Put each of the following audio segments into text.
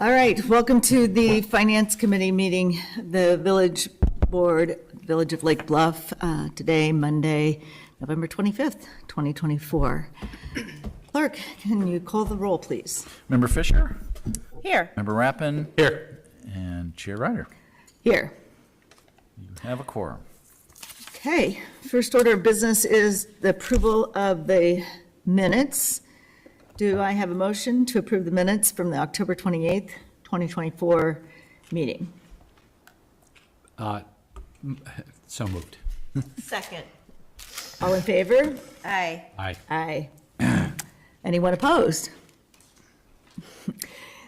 All right, welcome to the Finance Committee meeting, the Village Board, Village of Lake Bluff, today, Monday, November 25th, 2024. Clerk, can you call the roll, please? Member Fisher? Here. Member Rappin? Here. And Chair Ryder? Here. You have a quorum. Okay, first order of business is the approval of the minutes. Do I have a motion to approve the minutes from the October 28th, 2024 meeting? So moved. Second. All in favor? Aye. Aye. Aye. Anyone opposed?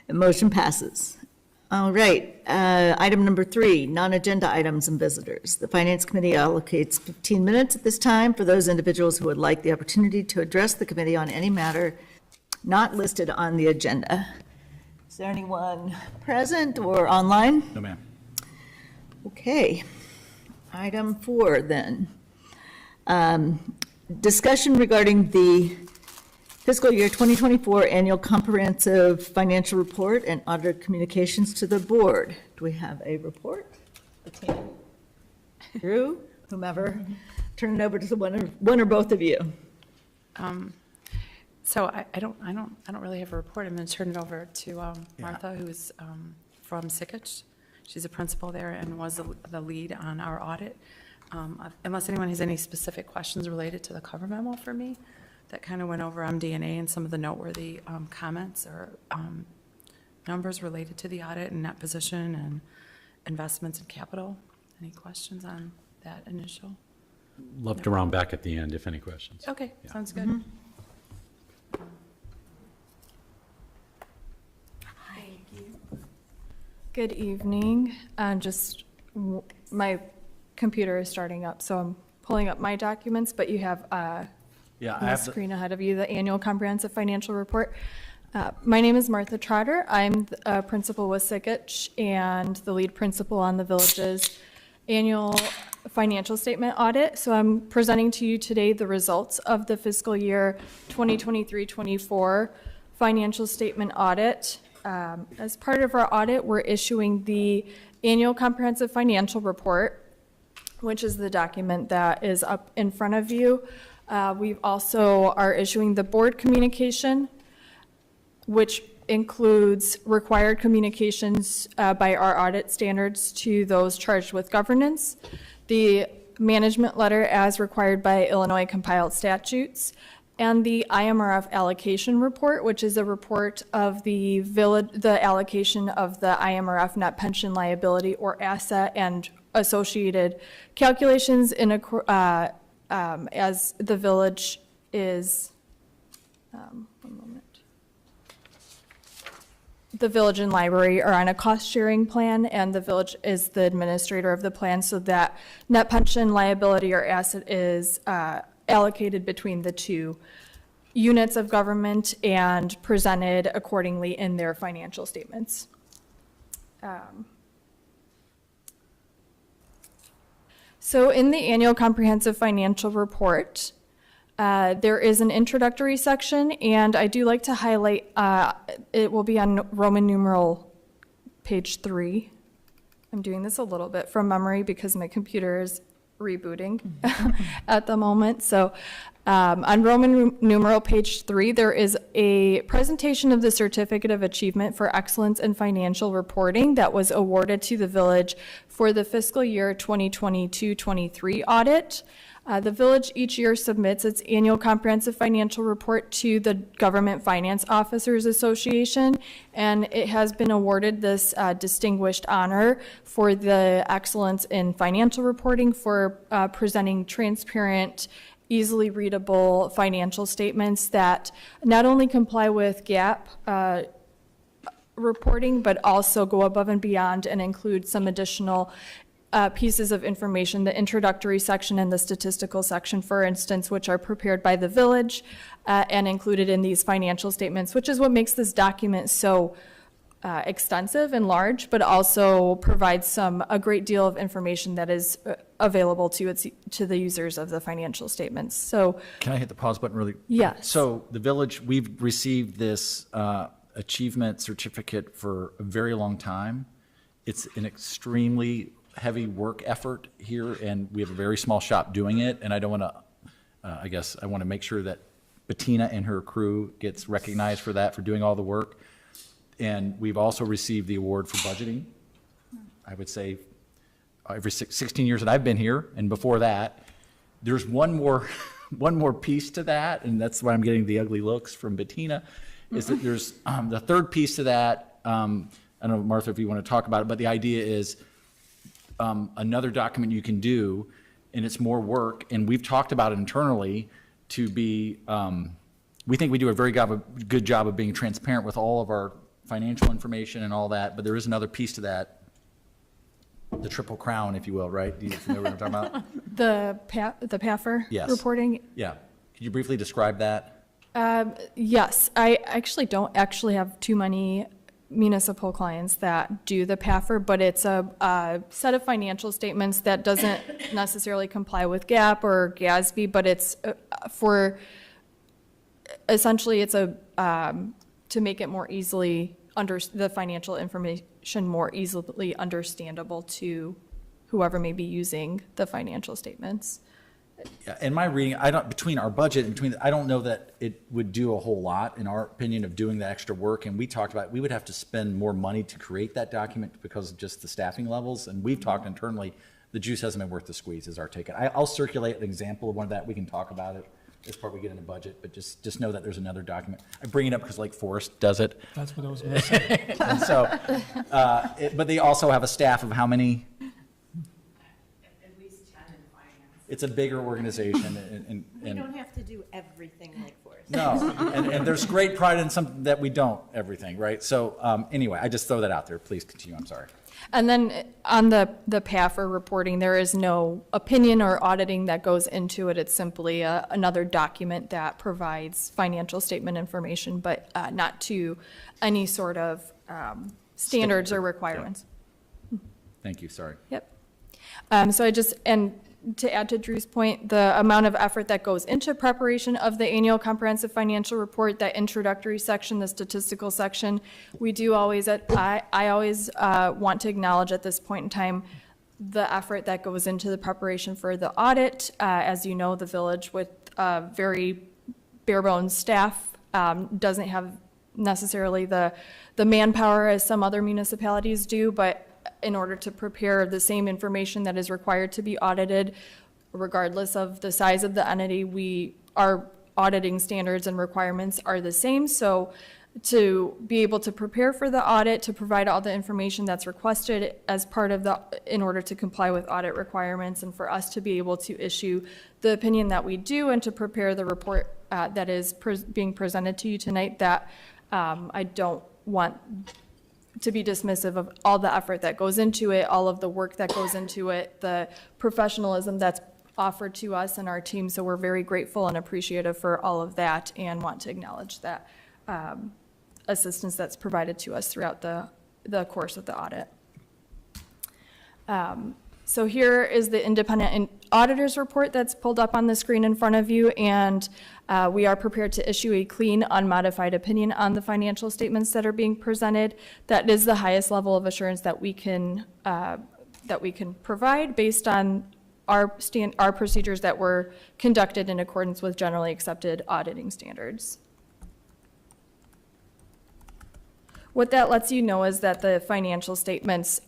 The motion passes. All right, item number 3, non-agenda items and visitors. The Finance Committee allocates 15 minutes at this time for those individuals who would like the opportunity to address the committee on any matter not listed on the agenda. Is there anyone present or online? No, ma'am. Okay. Item 4, then. Discussion regarding the fiscal year 2024 annual comprehensive financial report and auditor communications to the board. Do we have a report? Drew, whomever, turn it over to one or both of you. So I don't really have a report. I'm going to turn it over to Martha, who's from Sickich. She's a principal there and was the lead on our audit. Unless anyone has any specific questions related to the cover memo for me, that kind of went over MD&A and some of the noteworthy comments or numbers related to the audit and net position and investments in capital. Any questions on that initial? Love to round back at the end if any questions. Okay, Yeah. sounds good. Mm-hmm. Good evening. My computer is starting up, so I'm pulling up my documents, but you have Yeah, on the screen ahead of you the annual comprehensive financial report. My name is Martha Trotter. I'm a principal with Sickich and the lead principal on the village's annual financial statement audit. So I'm presenting to you today the results of the fiscal year 2023-24 financial statement audit. As part of our audit, we're issuing the annual comprehensive financial report, which is the document that is up in front of you. We also are issuing the board communication, which includes required communications by our audit standards to those charged with governance, the management letter as required by Illinois compiled statutes, and the IMRF allocation report, which is a report of the allocation of the IMRF net pension liability or asset and associated calculations in as the village is, one moment. The village and library are on a cost-sharing plan, and the village is the administrator of the plan, so that net pension liability or asset is allocated between the two units of government and presented accordingly in their financial statements. So in the annual comprehensive financial report, there is an introductory section, and I do like to highlight, it will be on Roman numeral page 3. I'm doing this a little bit from memory because my computer is rebooting at the moment. So on Roman numeral page 3, there is a presentation of the Certificate of Achievement for Excellence in Financial Reporting that was awarded to the village for the fiscal year 2022-23 audit. The village each year submits its annual comprehensive financial report to the Government Finance Officers Association, and it has been awarded this distinguished honor for the excellence in financial reporting for presenting transparent, easily readable financial statements that not only comply with GAAP reporting, but also go above and beyond and include some additional pieces of information, the introductory section and the statistical section, for instance, which are prepared by the village and included in these financial statements, which is what makes this document so extensive and large, but also provides a great deal of information that is available to the users of the financial statements. So Can I hit the pause button really? Yes. So the village, we've received this achievement certificate for a very long time. It's an extremely heavy work effort here, and we have a very small shop doing it, and I don't want to, I guess, I want to make sure that Bettina and her crew gets recognized for that, for doing all the work. And we've also received the award for budgeting. I would say every 16 years that I've been here, and before that, there's one more piece to that, and that's why I'm getting the ugly looks from Bettina, is that there's the third piece to that. I don't know, Martha, if you want to talk about it, but the idea is another document you can do, and it's more work, and we've talked about it internally to be, we think we do a very good job of being transparent with all of our financial information and all that, but there is another piece to that, the triple crown, if you will, right? Do you know what I'm talking about? The PAFR Yes. reporting? Yeah. Could you briefly describe that? Yes, I actually don't have too many municipal clients that do the PAFR, but it's a set of financial statements that doesn't necessarily comply with GAAP or GASB, but it's essentially it's to make it more easily the financial information more easily understandable to whoever may be using the financial statements. Yeah, in my reading, between our budget and I don't know that it would do a whole lot, in our opinion, of doing the extra work. And we talked about, we would have to spend more money to create that document because of just the staffing levels. And we've talked internally, the juice hasn't been worth the squeeze, is our take. I'll circulate an example of one of that. We can talk about it as part we get into budget, but just know that there's another document. I bring it up because Lake Forest does it. That's what I was going to say. And so, but they also have a staff of how many? At least 10 in finance. It's a bigger organization, We and don't have to do everything like Forrest. no, and there's great pride in something that we don't everything, right? So anyway, I just throw that out there. Please continue. I'm sorry. And then on the PAFR reporting, there is no opinion or auditing that goes into it. It's simply another document that provides financial statement information, but not to any sort of standards or requirements. Thank you. Sorry. Yep. And to add to Drew's point, the amount of effort that goes into preparation of the annual comprehensive financial report, that introductory section, the statistical section, we do always, I always want to acknowledge at this point in time the effort that goes into the preparation for the audit. As you know, the village with very bare bones staff doesn't have necessarily the manpower as some other municipalities do, but in order to prepare the same information that is required to be audited, regardless of the size of the entity, our auditing standards and requirements are the same. So to be able to prepare for the audit, to provide all the information that's requested as part of in order to comply with audit requirements, and for us to be able to issue the opinion that we do and to prepare the report that is being presented to you tonight, that I don't want to be dismissive of all the effort that goes into it, all of the work that goes into it, the professionalism that's offered to us and our team. So we're very grateful and appreciative for all of that, and want to acknowledge that assistance that's provided to us throughout the course of the audit. So here is the independent auditor's report that's pulled up on the screen in front of you, and we are prepared to issue a clean, unmodified opinion on the financial statements that are being presented. That is the highest level of assurance that we can provide based on our procedures that were conducted in accordance with generally accepted auditing standards. What that lets you know is that the financial statements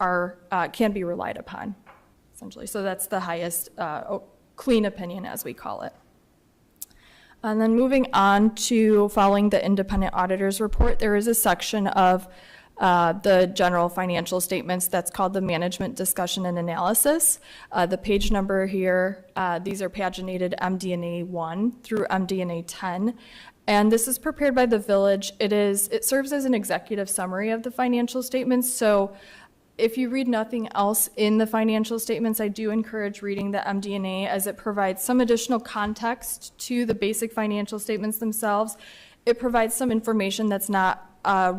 can be relied upon, essentially. So that's the highest clean opinion, as we call it. And then moving on to following the independent auditor's report, there is a section of the general financial statements that's called the management discussion and analysis. The page number here, these are paginated MD&A 1 through MD&A 10. And this is prepared by the village. It serves as an executive summary of the financial statements. So if you read nothing else in the financial statements, I do encourage reading the MD&A, as it provides some additional context to the basic financial statements themselves. It provides some information that's not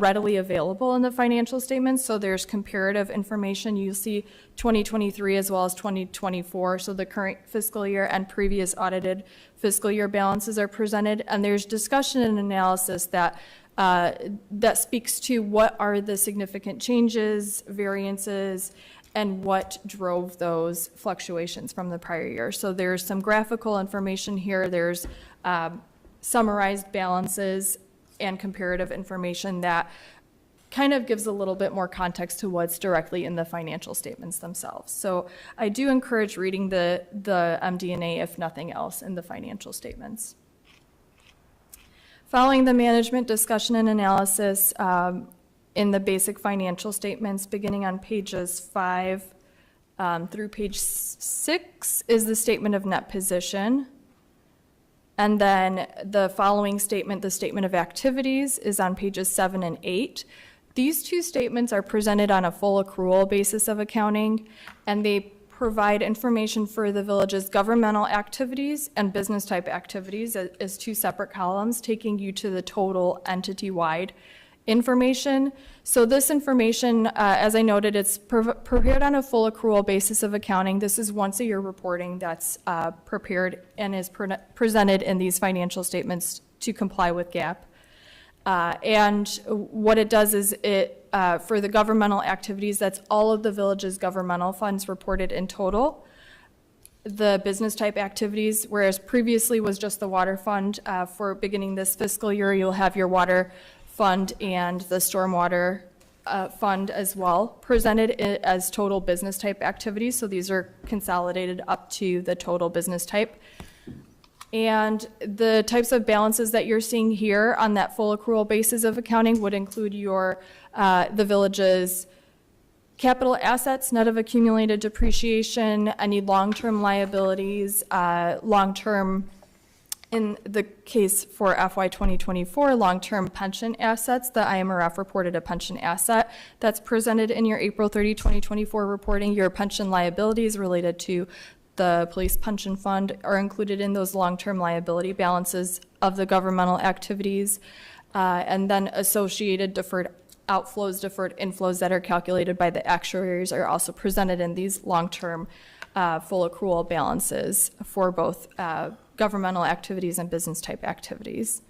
readily available in the financial statements. So there's comparative information. You see 2023 as well as 2024. So the current fiscal year and previous audited fiscal year balances are presented. And there's discussion and analysis that that speaks to what are the significant changes, variances, and what drove those fluctuations from the prior year. So there's some graphical information here. There's summarized balances and comparative information that kind of gives a little bit more context to what's directly in the financial statements themselves. So I do encourage reading the MD&A, if nothing else, in the financial statements. Following the management discussion and analysis in the basic financial statements, beginning on pages 5 through page 6 is the statement of net position. And then the following statement, the statement of activities, is on pages 7 and 8. These two statements are presented on a full accrual basis of accounting, and they provide information for the village's governmental activities and business type activities as two separate columns, taking you to the total entity-wide information. So this information, as I noted, it's prepared on a full accrual basis of accounting. This is once a year reporting that's prepared and is presented in these financial statements to comply with GAAP. And what it does is it, for the governmental activities, that's all of the village's governmental funds reported in total. The business type activities, whereas previously was just the water fund, for beginning this fiscal year, you'll have your water fund and the stormwater fund as well presented as total business type activities. So these are consolidated up to the total business type. And the types of balances that you're seeing here on that full accrual basis of accounting would include your the village's capital assets, net of accumulated depreciation, any long-term liabilities, long-term, in the case for FY 2024, long-term pension assets. The IMRF reported a pension asset that's presented in your April 30, 2024 reporting. Your pension liabilities related to the police pension fund are included in those long-term liability balances of the governmental activities. And then associated deferred outflows, deferred inflows that are calculated by the actuaries are also presented in these long-term full accrual balances for both governmental activities and business type activities.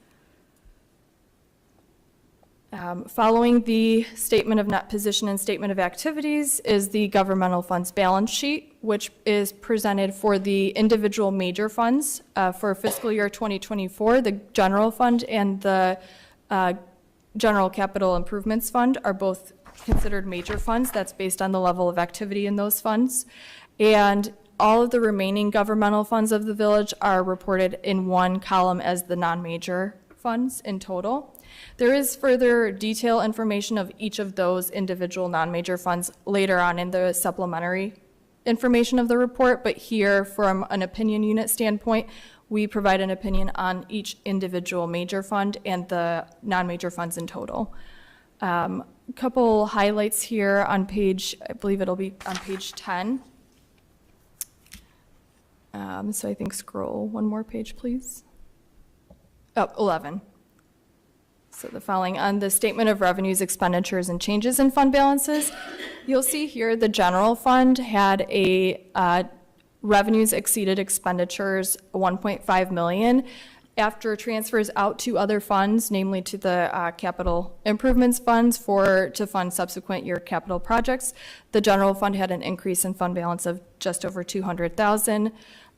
Following the statement of net position and statement of activities is the governmental funds balance sheet, which is presented for the individual major funds for fiscal year 2024. The general fund and the general capital improvements fund are both considered major funds. That's based on the level of activity in those funds. And all of the remaining governmental funds of the village are reported in one column as the non-major funds in total. There is further detailed information of each of those individual non-major funds later on in the supplementary information of the report, but here from an opinion unit standpoint, we provide an opinion on each individual major fund and the non-major funds in total. A couple highlights here on page, I believe it'll be on page 10. So I think scroll one more page, please. Oh, 11. So the following on the statement of revenues, expenditures, and changes in fund balances, you'll see here the general fund had a revenues exceeded expenditures 1.5 million. After transfers out to other funds, namely to the capital improvements funds to fund subsequent year capital projects, the general fund had an increase in fund balance of just over 200,000.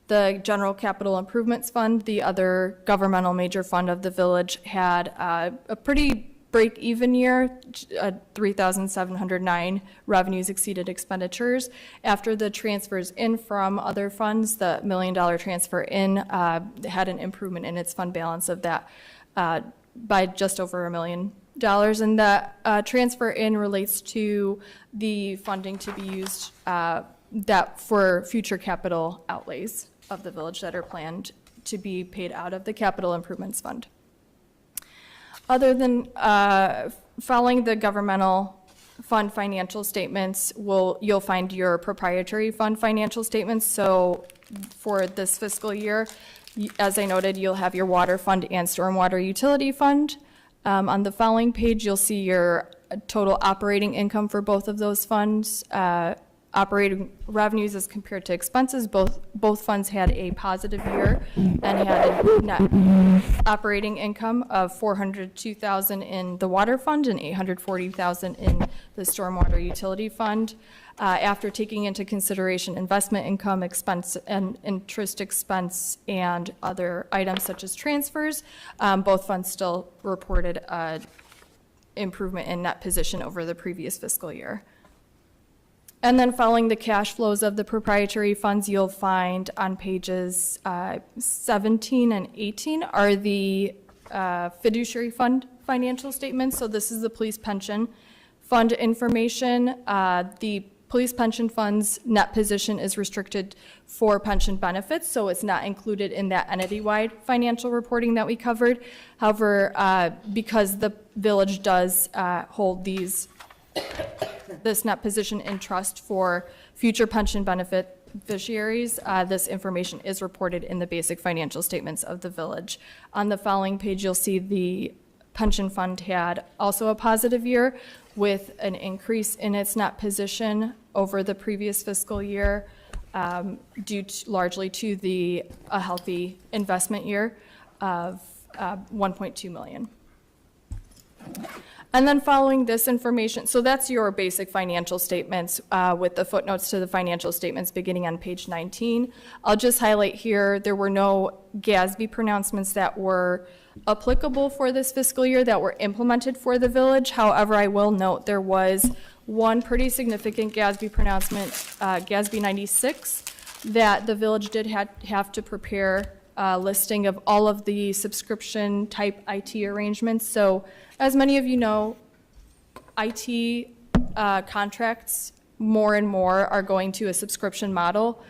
The General Capital Improvements Fund, the other governmental major fund of the village, had a pretty break-even year, 3,709 revenues exceeded expenditures. After the transfers in from other funds, the $1 million transfer in had an improvement in its fund balance of that by just over $1 million. And that transfer in relates to the funding to be used that for future capital outlays of the village that are planned to be paid out of the Capital Improvements Fund. Other than following the governmental fund financial statements, you'll find your proprietary fund financial statements. So for this fiscal year, as I noted, you'll have your water fund and stormwater utility fund. On the following page, you'll see your total operating income for both of those funds. operating revenues as compared to expenses. Both funds had a positive year and had a net operating income of $402,000 in the water fund and $840,000 in the stormwater utility fund. After taking into consideration investment income, expense, and interest expense, and other items such as transfers, both funds still reported improvement in net position over the previous fiscal year. And then following the cash flows of the proprietary funds, you'll find on pages 17 and 18 are the fiduciary fund financial statements. So this is the police pension fund information. The police pension fund's net position is restricted for pension benefits, so it's not included in that entity-wide financial reporting that we covered. However, because the village does hold this net position in trust for future pension beneficiaries, this information is reported in the basic financial statements of the village. On the following page, you'll see the pension fund had also a positive year with an increase in its net position over the previous fiscal year, largely to a healthy investment year of $1.2 million. And then following this information, so that's your basic financial statements with the footnotes to the financial statements beginning on page 19. I'll just highlight here, there were no GASB pronouncements that were applicable for this fiscal year that were implemented for the village. However, I will note there was one pretty significant GASB pronouncement, GASB 96, that the village did have to prepare a listing of all of the subscription type IT arrangements. So as many of you know, IT contracts more and more are going to a subscription model.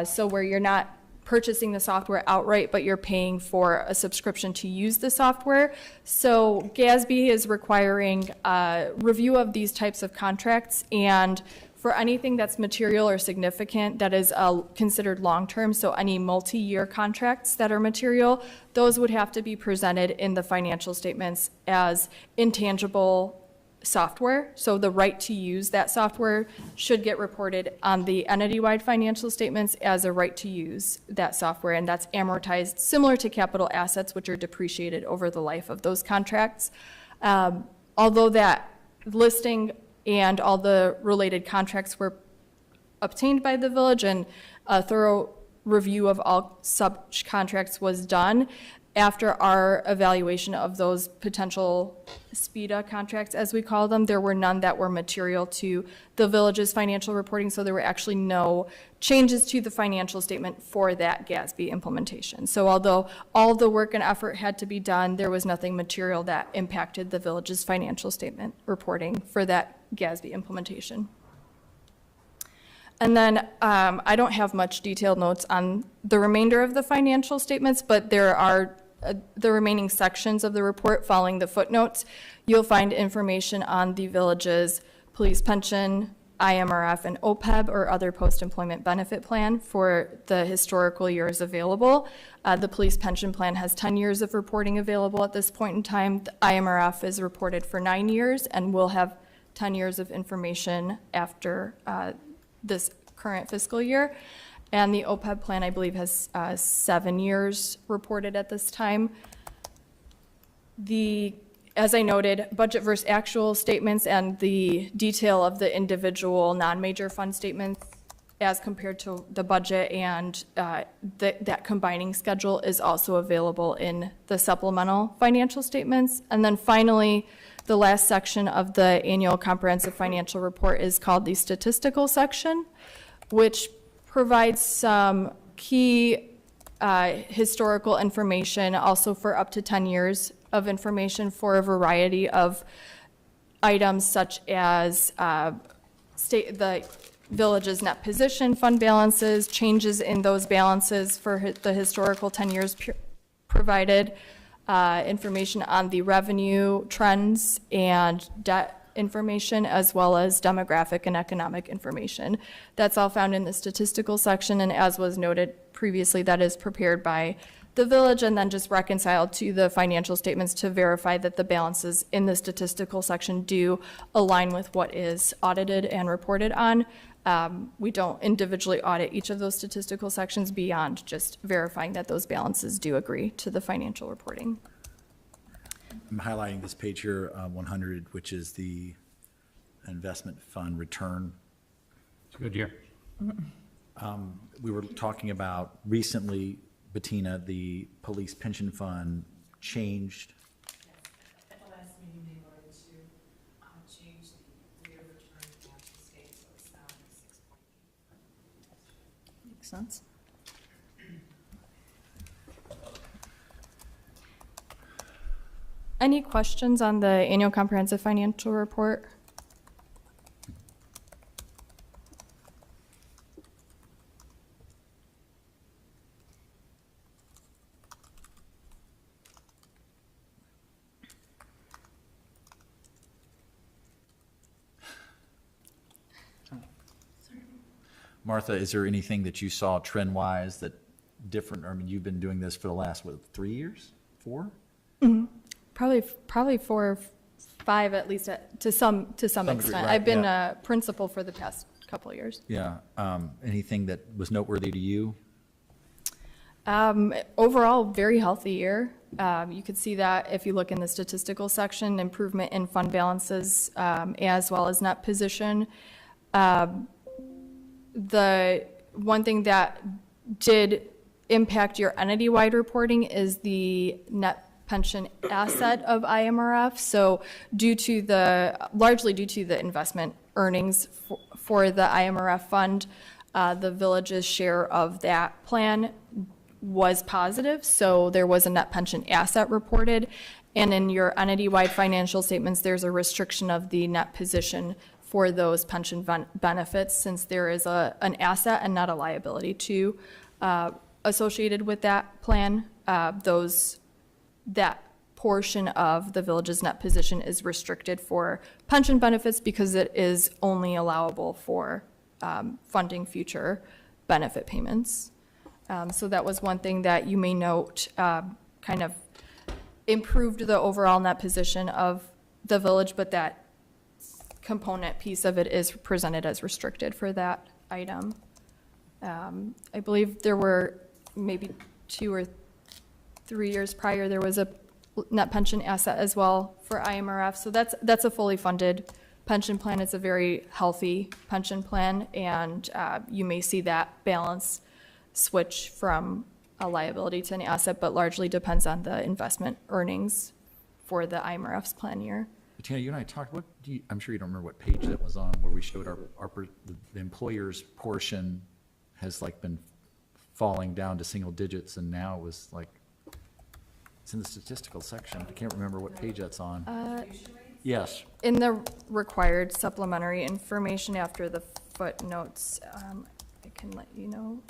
So where you're not purchasing the software outright, but you're paying for a subscription to use the software. So GASB is requiring a review of these types of contracts, and for anything that's material or significant that is considered long-term, so any multi-year contracts that are material, those would have to be presented in the financial statements as intangible software. So the right to use that software should get reported on the entity-wide financial statements as a right to use that software, and that's amortized similar to capital assets, which are depreciated over the life of those contracts. Although that listing and all the related contracts were obtained by the village and a thorough review of all subcontracts was done, after our evaluation of those potential SPEDA contracts, as we call them, there were none that were material to the village's financial reporting, so there were actually no changes to the financial statement for that GASB implementation. So although all the work and effort had to be done, there was nothing material that impacted the village's financial statement reporting for that GASB implementation. And then I don't have much detailed notes on the remainder of the financial statements, but there are the remaining sections of the report following the footnotes. You'll find information on the village's police pension, IMRF, and OPEB, or other post-employment benefit plan, for the historical years available. The police pension plan has 10 years of reporting available at this point in time. The IMRF is reported for 9 years and will have 10 years of information after this current fiscal year. And the OPEB plan, I believe, has 7 years reported at this time. As I noted, budget versus actual statements and the detail of the individual non-major fund statements as compared to the budget and that combining schedule is also available in the supplemental financial statements. And then finally, the last section of the annual comprehensive financial report is called the statistical section, which provides some key historical information, also for up to 10 years of information for a variety of items such as the village's net position, fund balances, changes in those balances for the historical 10 years provided, information on the revenue trends and debt information, as well as demographic and economic information. That's all found in the statistical section, and as was noted previously, that is prepared by the village and then just reconcile to the financial statements to verify that the balances in the statistical section do align with what is audited and reported on. We don't individually audit each of those statistical sections beyond just verifying that those balances do agree to the financial reporting. I'm highlighting this page here, 100, which is the investment fund return. It's a good year. We were talking about recently, Bettina, the police pension fund changed. At the last meeting, they voted to change the rate of return to actual state, so it's now 6.8. Makes sense. Any questions on the annual comprehensive financial report? Martha, is there anything that you saw trend-wise that different? I mean, you've been doing this for the last, what, 3 years? 4? Probably 4 or 5 at least, to some degree, extent. right, I've been yeah. a principal for the past couple of years. Yeah. Anything that was noteworthy to you? Overall, very healthy year. You could see that if you look in the statistical section, improvement in fund balances, as well as net position. The one thing that did impact your entity-wide reporting is the net pension asset of IMRF. So largely due to the investment earnings for the IMRF fund, the village's share of that plan was positive. So there was a net pension asset reported. And in your entity-wide financial statements, there's a restriction of the net position for those pension benefits, since there is an asset and not a liability associated with that plan. That portion of the village's net position is restricted for pension benefits because it is only allowable for funding future benefit payments. So that was one thing that you may note kind of improved the overall net position of the village, but that component piece of it is presented as restricted for that item. I believe there were maybe 2 or 3 years prior, there was a net pension asset as well for IMRF. So that's a fully funded pension plan. It's a very healthy pension plan, and you may see that balance switch from a liability to an asset, but largely depends on the investment earnings for the IMRF's plan year. Bettina, you and I talked, I'm sure you don't remember what page that was on, where we showed the employer's portion has like been falling down to single digits, and now it was like, it's in the statistical section. I can't remember what page that's on. Yes. In the required supplementary information after the footnotes, I can let you know.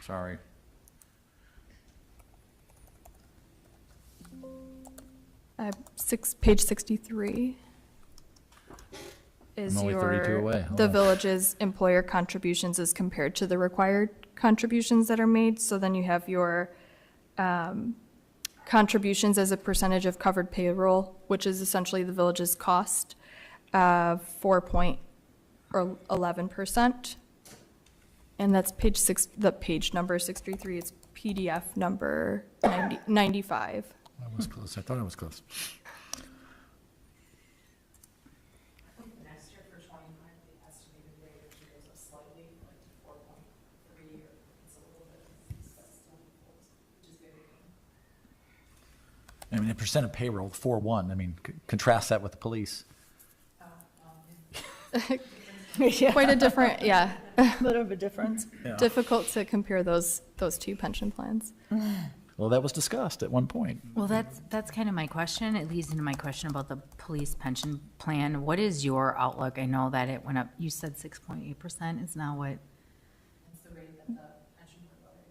Sorry. Page 63 is I'm only 32 away. Hold the on. village's employer contributions as compared to the required contributions that are made. So then you have your contributions as a percentage of covered payroll, which is essentially the village's cost, 4.11%. And that's the page number 633, it's PDF number 95. That was close. I thought it was close. Next year for 25, the estimated rate of years is slightly like to 4.3, or it's a little bit, that's still close, which is good. I mean, the percent of payroll, 4.1, I mean, contrast that with the police. Quite a different, yeah. Bit of a difference. Difficult to compare those two pension plans. Well, that was discussed at one point. Well, that's kind of my question. It leads into my question about the police pension plan. What is your outlook? I know that it went up, you said 6.8% is now what? It's the rate that the pension provider.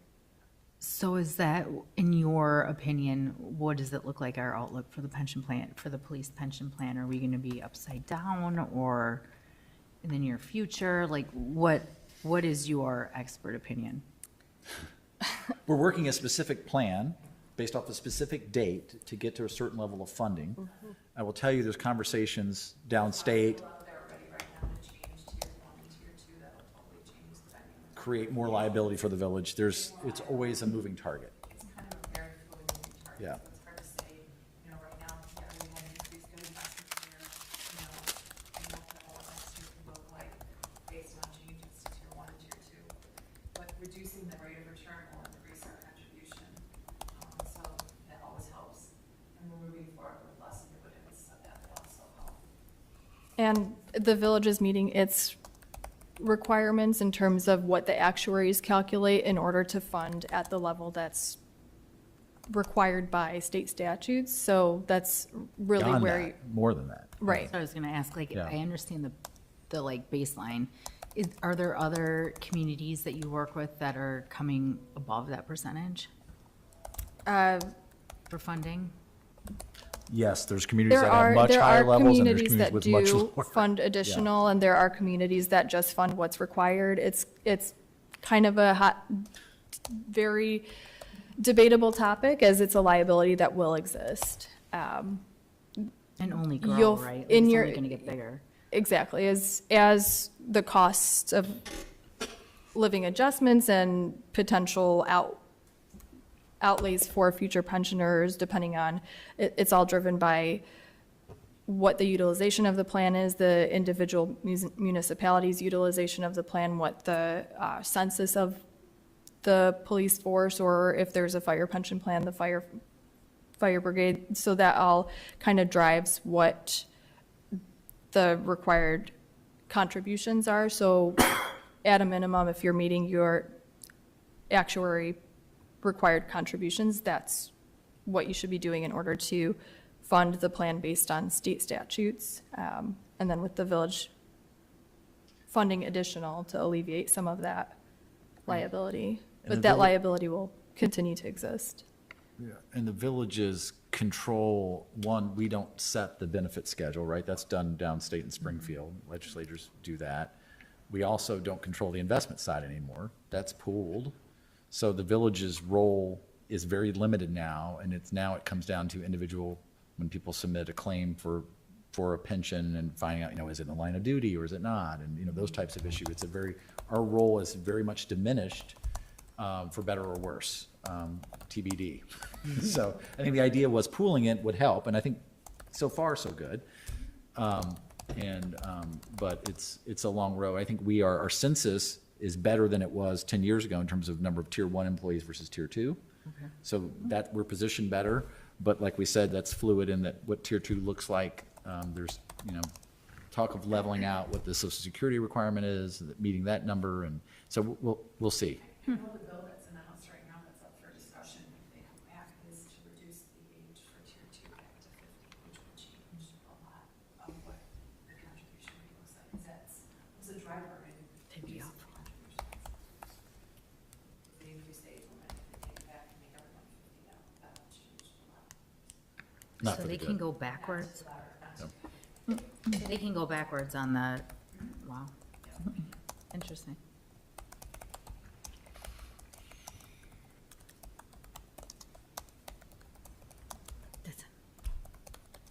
So is that, in your opinion, what does it look like our outlook for the pension plan, for the police pension plan? Are we going to be upside down or in the near future? Like, what is your expert opinion? We're working a specific plan based off a specific date to get to a certain level of funding. I will tell you, there's conversations downstate. Create more liability for the village. It's always a moving target. It's kind of a very fluid moving target. Yeah. So it's hard to say, right now, yeah, we had increased good investments here, and what the whole next year could look like based on changes to tier 1 and tier 2. But reducing the rate of return will increase our contribution, so that always helps. And we're moving forward with less dividends, so that will also help. And the village is meeting its requirements in terms of what the actuaries calculate in order to fund at the level that's required by state statutes. So that's really Beyond where, that, more than that. right. So I was going to ask, like, Yeah. I understand the like baseline. Are there other communities that you work with that are coming above that percentage for funding? Yes, there's communities There that have are, much there higher are levels and there's communities communities that with much do lower. fund additional, and there are communities that just fund what's required. It's kind of a hot, very debatable topic, as it's a liability that will exist. And only grow, You'll- right? Like, in it's your- only going to get bigger. Exactly, as the costs of living adjustments and potential outlays for future pensioners, depending on, it's all driven by what the utilization of the plan is, the individual municipalities' utilization of the plan, what the census of the police force, or if there's a fire pension plan, the fire brigade. So that all kind of drives what the required contributions are. So at a minimum, if you're meeting your actuary required contributions, that's what you should be doing in order to fund the plan based on state statutes. And then with the village funding additional to alleviate some of that liability. And But the that village- liability will continue to exist. And the villages control, one, we don't set the benefit schedule, right? That's done downstate in Springfield. Legislators do that. We also don't control the investment side anymore. That's pooled. So the village's role is very limited now, and it comes down to individual, when people submit a claim for a pension and finding out, is it in the line of duty or is it not? And, those types of issues. Our role is very much diminished, for better or worse, TBD. So I think the idea was pooling it would help, and I think so far so good. But it's a long road. I think our census is better than it was 10 years ago in terms of number of tier 1 employees versus tier 2. Okay. So that we're positioned better, but like we said, that's fluid in that what tier 2 looks like. There's, talk of leveling out what the social security requirement is, meeting that number, and so we'll see. I know the bill that's in the House right now that's up for discussion, if they come back, is to reduce the age for tier 2 back to 50, which would change a lot of what the contribution rate looks like, 'cause was a driver in reducing contributions. They increase the age limit, if they take it back and make everyone 50 now, that would change a lot. Not So for the they can good. go backwards? They can go backwards on the, wow. Interesting.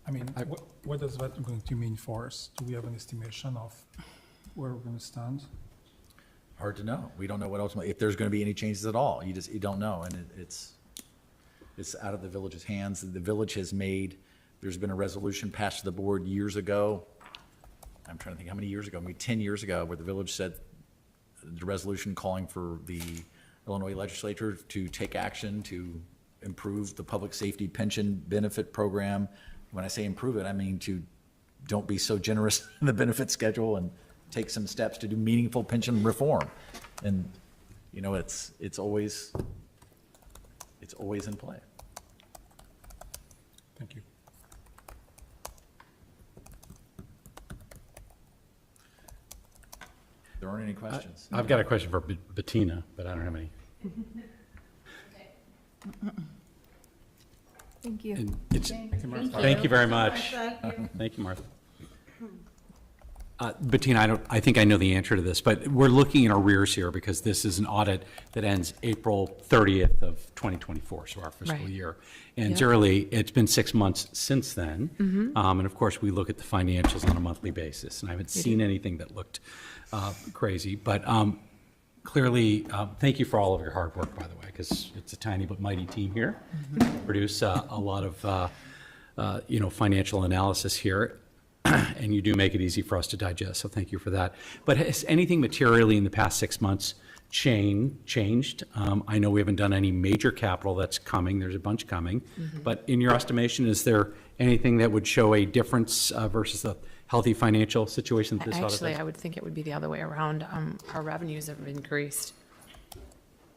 I mean, what does that going to mean for us? Do we have an estimation of where we're going to stand? Hard to know. We don't know what ultimately, if there's going to be any changes at all. You don't know, and it's out of the village's hands. The village has there's been a resolution passed to the board years ago. I'm trying to think how many years ago, maybe 10 years ago, where the village said the resolution calling for the Illinois legislature to take action to improve the public safety pension benefit program. When I say improve it, I mean don't be so generous in the benefit schedule and take some steps to do meaningful pension reform. And, it's always in play. Thank you. There aren't any questions. I've got a question for Bettina, but I don't have any. Thank you. And it's, thank you very much. Thank you, Martha. Bettina, I think I know the answer to this, but we're looking in arrears here because this is an audit that ends April 30th of 2024, so our fiscal Right. year. And it's Yep. early, it's been 6 months since then. And of course, we look at the financials on a monthly basis, and I haven't seen anything that looked crazy. But clearly, thank you for all of your hard work, by the way, because it's a tiny but mighty team here. Produce a lot of, financial analysis here. And you do make it easy for us to digest, so thank you for that. But has anything materially in the past 6 months changed? I know we haven't done any major capital that's coming, there's a bunch coming. But in your estimation, is there anything that would show a difference versus a healthy financial situation that this audit Actually, does? I would think it would be the other way around. Our revenues have increased,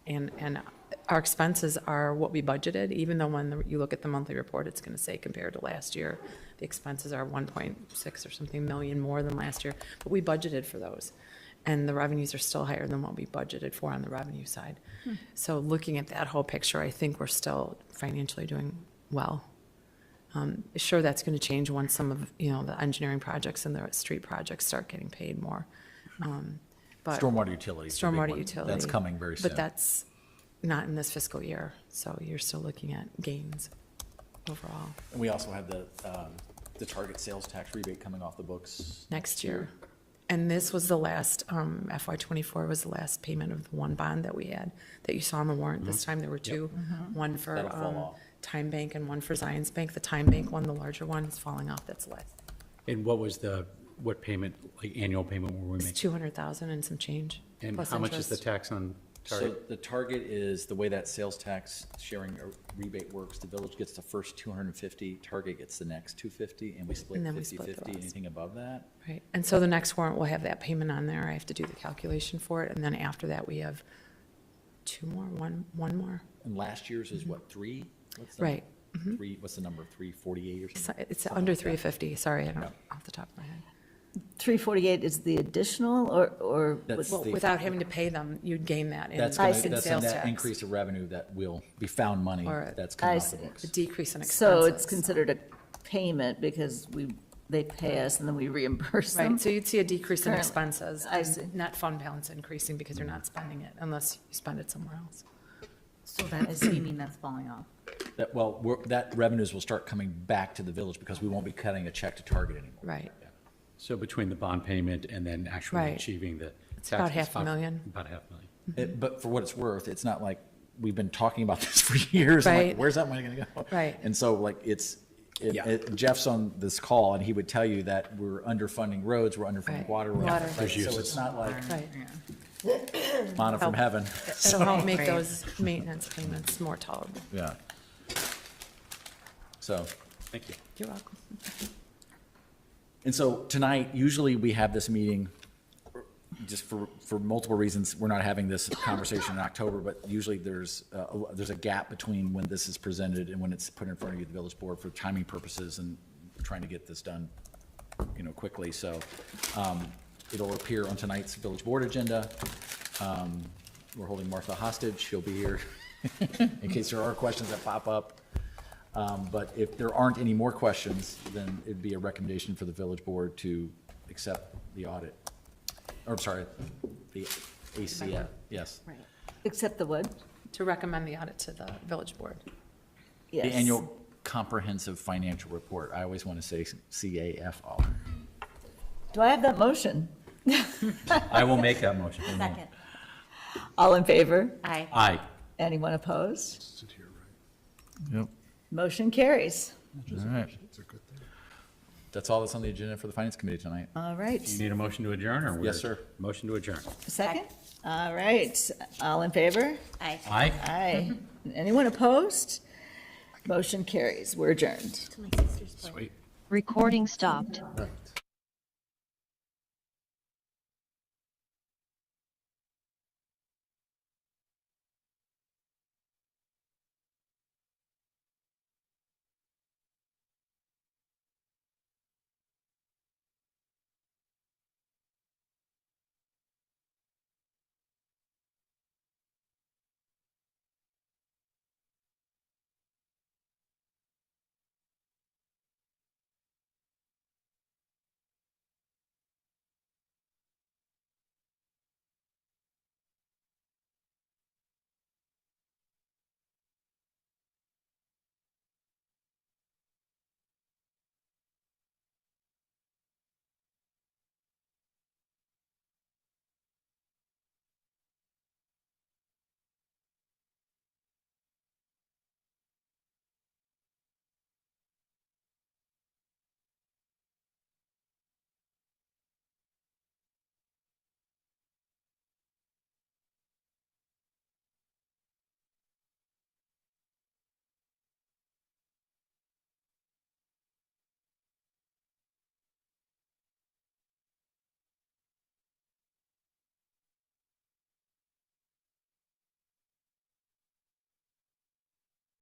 and our expenses are what we budgeted, even though when you look at the monthly report, it's going to say compared to last year, the expenses are 1.6 or something million more than last year, but we budgeted for those. And the revenues are still higher than what we budgeted for on the revenue side. So looking at that whole picture, I think we're still financially doing well. Sure, that's going to change once some of, the engineering projects and the street projects start getting paid more. But Stormwater utilities. is a big Stormwater one. utility. That's coming very soon. But that's not in this fiscal year, so you're still looking at gains overall And we also have the target sales tax rebate coming off the books. next year. And this was the last, FY '24 was the last payment of the one bond that we had, that you saw on the warrant. This time there were two, one for That'll fall off. Time Bank and one for Zions Bank. The Time Bank one, the larger one, is falling off, that's less. And what payment, like annual payment were we It's making? 200,000 and some change. And plus how much is the interest. tax on So target? the target is, the way that sales tax sharing rebate works, the village gets the first 250, target gets the next 250, and we split And then we split the 50/50. rest. Anything above that? Right, and so the next warrant will have that payment on there. I have to do the calculation for it, and then after that, we have two more, one more. And last year's is what, 3? What's the Right. Three, what's the number, 348 or So something? it's under 350, sorry, I don't, off the top of my head. 348 is the additional, or That's Well, the- without having to pay them, you'd gain that in That's I gonna, see. in that's in sales that tax. increase of revenue that will be found money Or- that's coming I off the see. books. The decrease in expenses. so it's considered a payment because they pay us and then we reimburse them? Right, so you'd see a decrease in Currently. expenses. I and see. Net fund balance increasing because you're not spending it unless you spend it somewhere else. So that is, you mean that's falling off? That revenues will start coming back to the village because we won't be cutting a check to Target anymore. Right, So between the bond payment and then actually Right. achieving the It's about tax, $500,000. About $500,000. But for what it's worth, it's not like we've been talking about this for years. I'm like, Right. where's that money gonna go? Right. And so like Jeff's on this call and he would tell you that we're underfunding roads, we're underfunding Right. water. Water. Right? So it's not like right. manna from heaven. It'll help make Right. those maintenance payments more tolerable. Yeah. So, Thank you. You're welcome. and so tonight, usually we have this meeting, just for multiple reasons, we're not having this conversation in October, but usually there's a gap between when this is presented and when it's put in front of you, the village board, for timing purposes and trying to get this done, quickly. So it'll appear on tonight's village board agenda. We're holding Martha hostage. She'll be here in case there are questions that pop up. But if there aren't any more questions, then it'd be a recommendation for the village board to accept the audit. Or, I'm sorry, the ACF, yes. Right. Except the what? To recommend the audit to the village board. The Yes. annual comprehensive financial report. I always want to say CAFR. Do I have that motion? I will make that motion. Second. All in favor? Aye. Aye. Anyone opposed? Yep. Motion carries. All right. That's all that's on the agenda for the finance committee tonight. All right. You need a motion to adjourn, or? Yes, sir. Motion to adjourn. Second? All right. All in favor? Aye. Aye. Aye. Anyone opposed? Motion carries. We're adjourned. To my sister's place. Sweet. Recording stopped.